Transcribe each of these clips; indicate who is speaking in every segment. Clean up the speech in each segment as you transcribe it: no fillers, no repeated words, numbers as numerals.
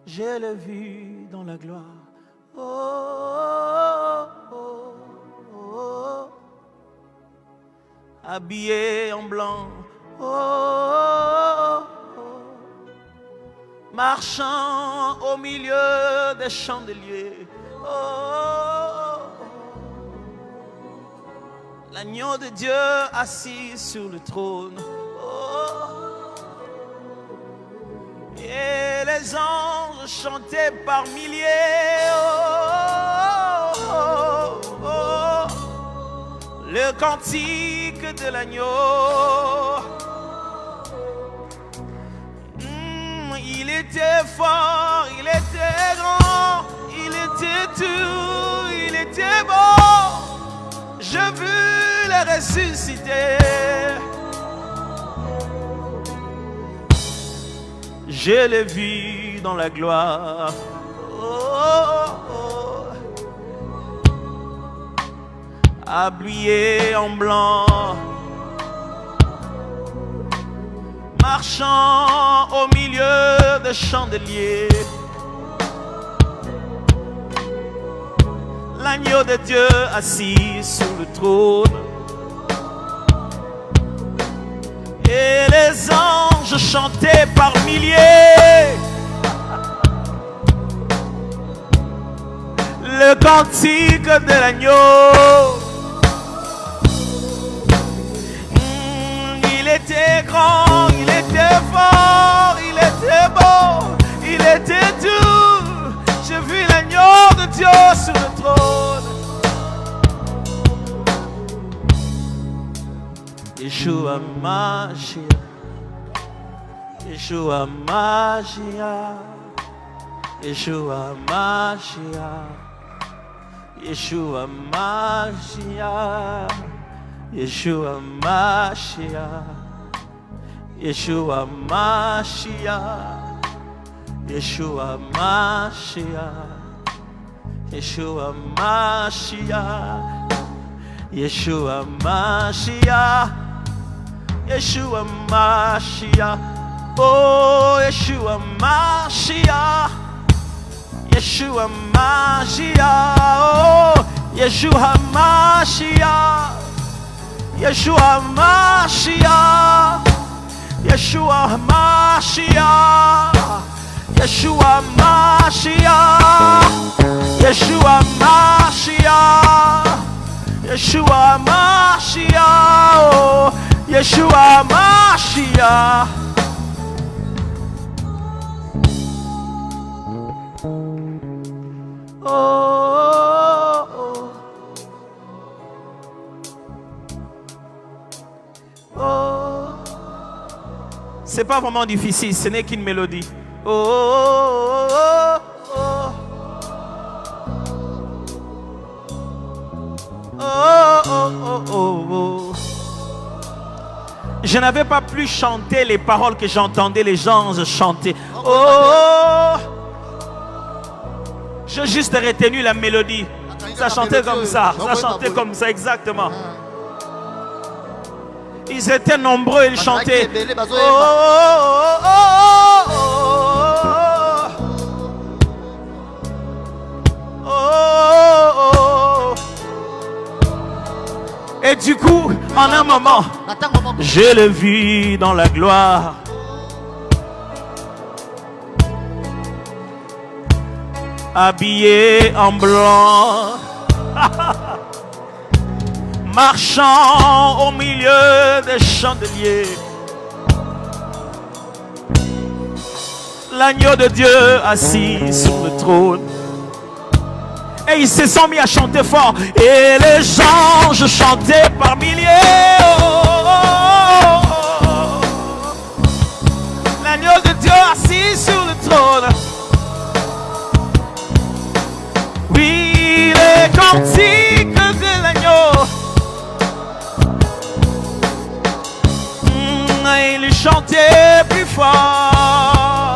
Speaker 1: je l'ai vu dans la gloire. Oh, oh, oh, oh. Habillé en blanc. Oh, oh, oh. Marchant au milieu des chandeliers. Oh, oh, oh. L'agneau de Dieu assis sur le trône. Et les anges chantaient par milliers. Oh, oh, oh, le cantique de l'agneau. Il était fort, il était grand, il était tout, il était beau. Je vis le ressusciter. Je l'ai vu dans la gloire. Oh, oh. Habillé en blanc, marchant au milieu des chandeliers. L'agneau de Dieu assis sur le trône. Et les anges chantaient par milliers le cantique de l'agneau. Il était grand, il était fort, il était beau, il était tout. J'ai vu l'agneau de Dieu sur le trône. Yeshua Mashiach, Yeshua Mashiach, Yeshua Mashiach, Yeshua Mashiach, Yeshua Mashiach, Yeshua Mashiach, Yeshua Mashiach, Yeshua Mashiach, Yeshua Mashiach. Yeshua Mashiach, oh Yeshua Mashiach, Yeshua Mashiach, oh Yeshua Mashiach, Yeshua Mashiach, Yeshua Mashiach, Yeshua Mashiach, Yeshua Mashiach, Yeshua Mashiach, oh Yeshua Mashiach. Oh, oh, oh, oh. C'est pas vraiment difficile, ce n'est qu'une mélodie. Oh, oh, oh, oh. Oh, oh, oh, oh, oh. Je n'avais pas pu chanter les paroles que j'entendais les gens chanter. Oh, j'ai juste retenu la mélodie. Ça chantait comme ça. Ça chantait comme ça, exactement. Ils étaient nombreux, ils chantaient. Oh, oh, oh, oh, oh, oh. Et du coup, en un moment, je le vis dans la gloire. Habillé en blanc, marchant au milieu des chandeliers. L'agneau de Dieu assis sur le trône. Et ils se sont mis à chanter fort. Et les anges chantaient par milliers. Oh, oh, oh. L'agneau de Dieu assis sur le trône. Oui, les cantiques de l'agneau. Il chantait plus fort.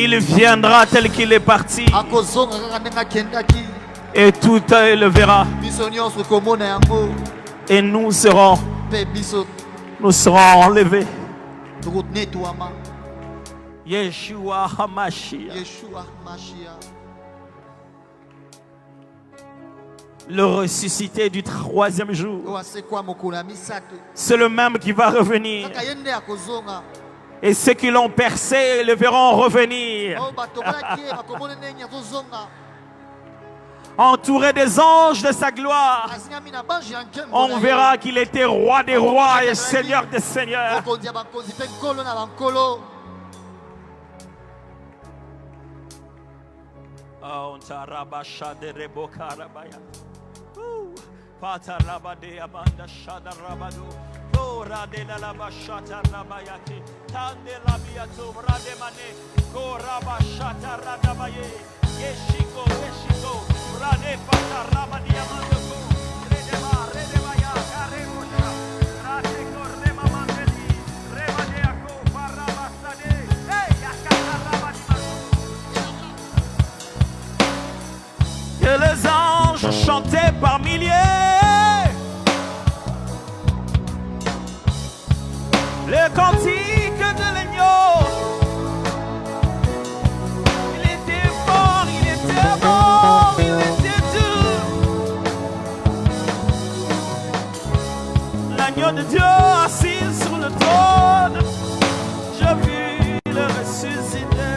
Speaker 1: Il viendra tel qu'il est parti. Et tout œil le verra. Et nous serons enlevés. Yeshua HaMashiach.
Speaker 2: Yeshua Mashiach.
Speaker 1: Le ressuscité du 3e jour. C'est le même qui va revenir. Et ceux qui l'ont percé le verront revenir. Entouré des anges de sa gloire, on verra qu'il était roi des rois et seigneur des seigneurs.
Speaker 3: Yeshiko, Yeshiko, Rade Pata Rabadia Mandoko, Redema, Redemaya, Karemusha, Rade Korema Mandeli, Rebadeako, Parabasade, hey, Yakata Rabadimaco.
Speaker 1: Que les anges chantaient par milliers le cantique de l'agneau. Il était doux. L'agneau de Dieu assis sur le trône, j'ai vu le ressuscité.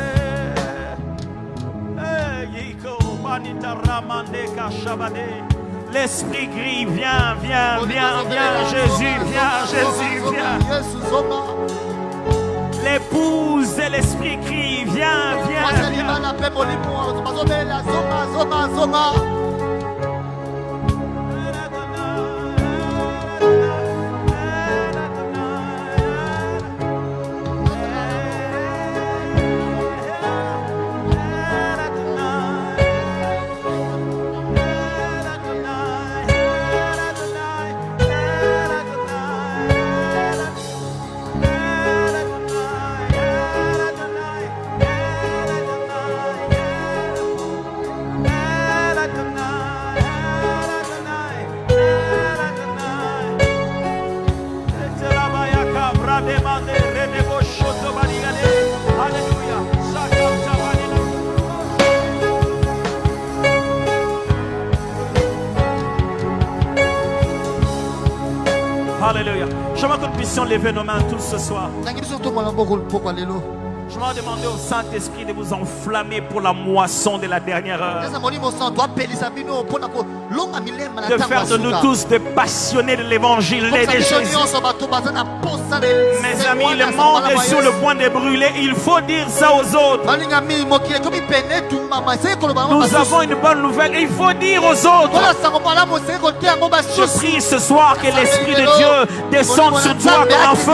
Speaker 1: L'esprit crie, viens, viens, viens, viens, Jésus, viens, Jésus, viens. L'épouse de l'esprit crie, viens, viens, viens. Alléluia. J'aimerais que nous puissions lever nos mains tous ce soir. Je vais demander au Saint-Esprit de vous enflammer pour la moisson de la dernière heure. De faire de nous tous des passionnés de l'évangile et de Jésus. Mes amis, le monde est sur le point de brûler. Il faut dire ça aux autres. Nous avons une bonne nouvelle. Il faut dire aux autres. Je prie ce soir que l'Esprit de Dieu descende sur toi comme un feu.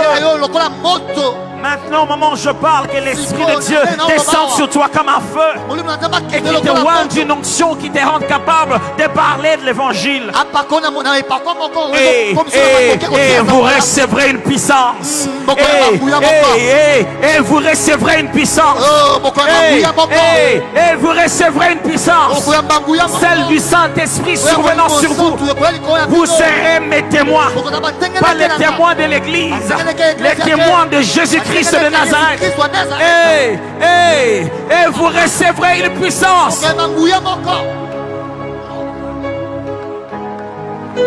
Speaker 1: Maintenant, au moment où je parle, que l'Esprit de Dieu descende sur toi comme un feu et qu'il te oigne d'une onction qui te rende capable de parler de l'évangile. Et vous recevrez une puissance. Et vous recevrez une puissance. Et vous recevrez une puissance. Celle du Saint-Esprit survenant sur vous. Vous serez mes témoins. Pas les témoins de l'Église, les témoins de Jésus-Christ de Nazareth. Et vous recevrez une puissance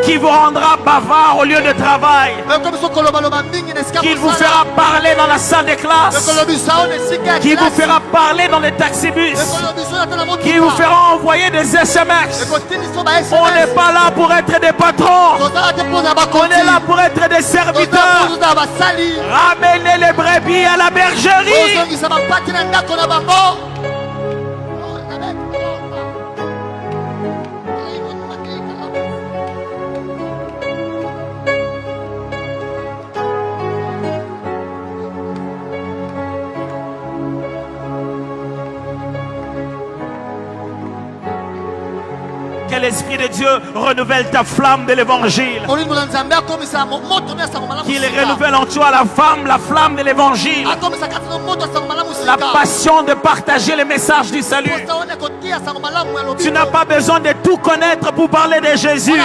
Speaker 1: qui vous rendra bavard au lieu de travail, qui vous fera parler dans la salle de classe, qui vous fera parler dans les taxibus, qui vous fera envoyer des SMS. On n'est pas là pour être des patrons, on est là pour être des serviteurs. Ramenez les brebis à la bergerie. Que l'Esprit de Dieu renouvelle ta flamme de l'évangile. Qu'il renouvelle en toi la flamme de l'évangile. La passion de partager les messages du salut. Tu n'as pas besoin de tout connaître pour parler de Jésus.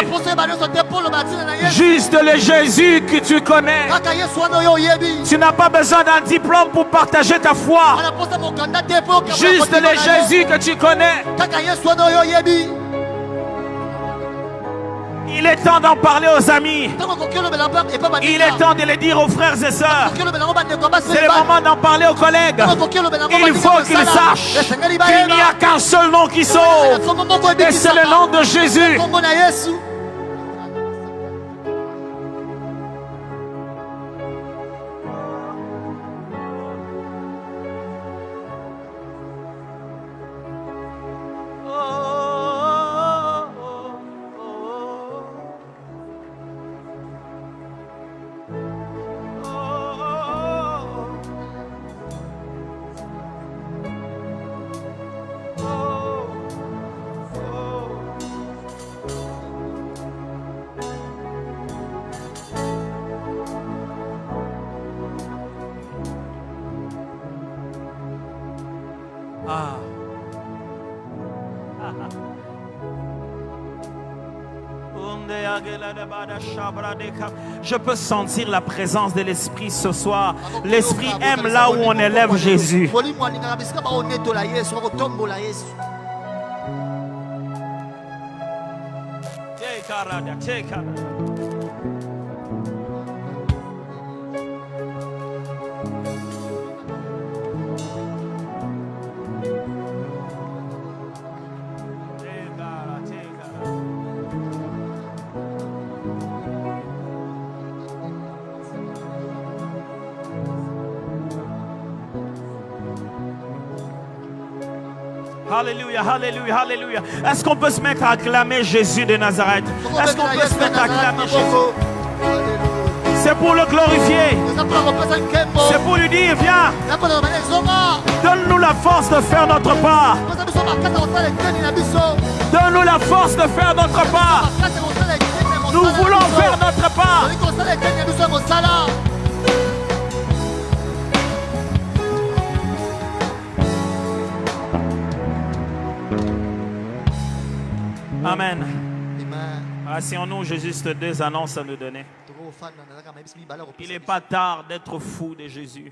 Speaker 1: Juste le Jésus que tu connais. Tu n'as pas besoin d'un diplôme pour partager ta foi. Juste le Jésus que tu connais. Il est temps d'en parler aux amis. Il est temps de le dire aux frères et sœurs. C'est le moment d'en parler aux collègues. Il faut qu'ils sachent qu'il n'y a qu'un seul nom qui sauve. Et c'est le nom de Jésus. Je peux sentir la présence de l'Esprit ce soir. L'Esprit aime là où on élève Jésus. Alléluia, alléluia, alléluia. Est-ce qu'on peut se mettre à acclamer Jésus de Nazareth? Est-ce qu'on peut se mettre à acclamer Jésus? C'est pour le glorifier. C'est pour lui dire, viens, donne-nous la force de faire notre part. Donne-nous la force de faire notre part. Nous voulons faire notre part. Amen. Asseyons-nous, j'ai juste deux annonces à nous donner. Il n'est pas tard d'être fou de Jésus.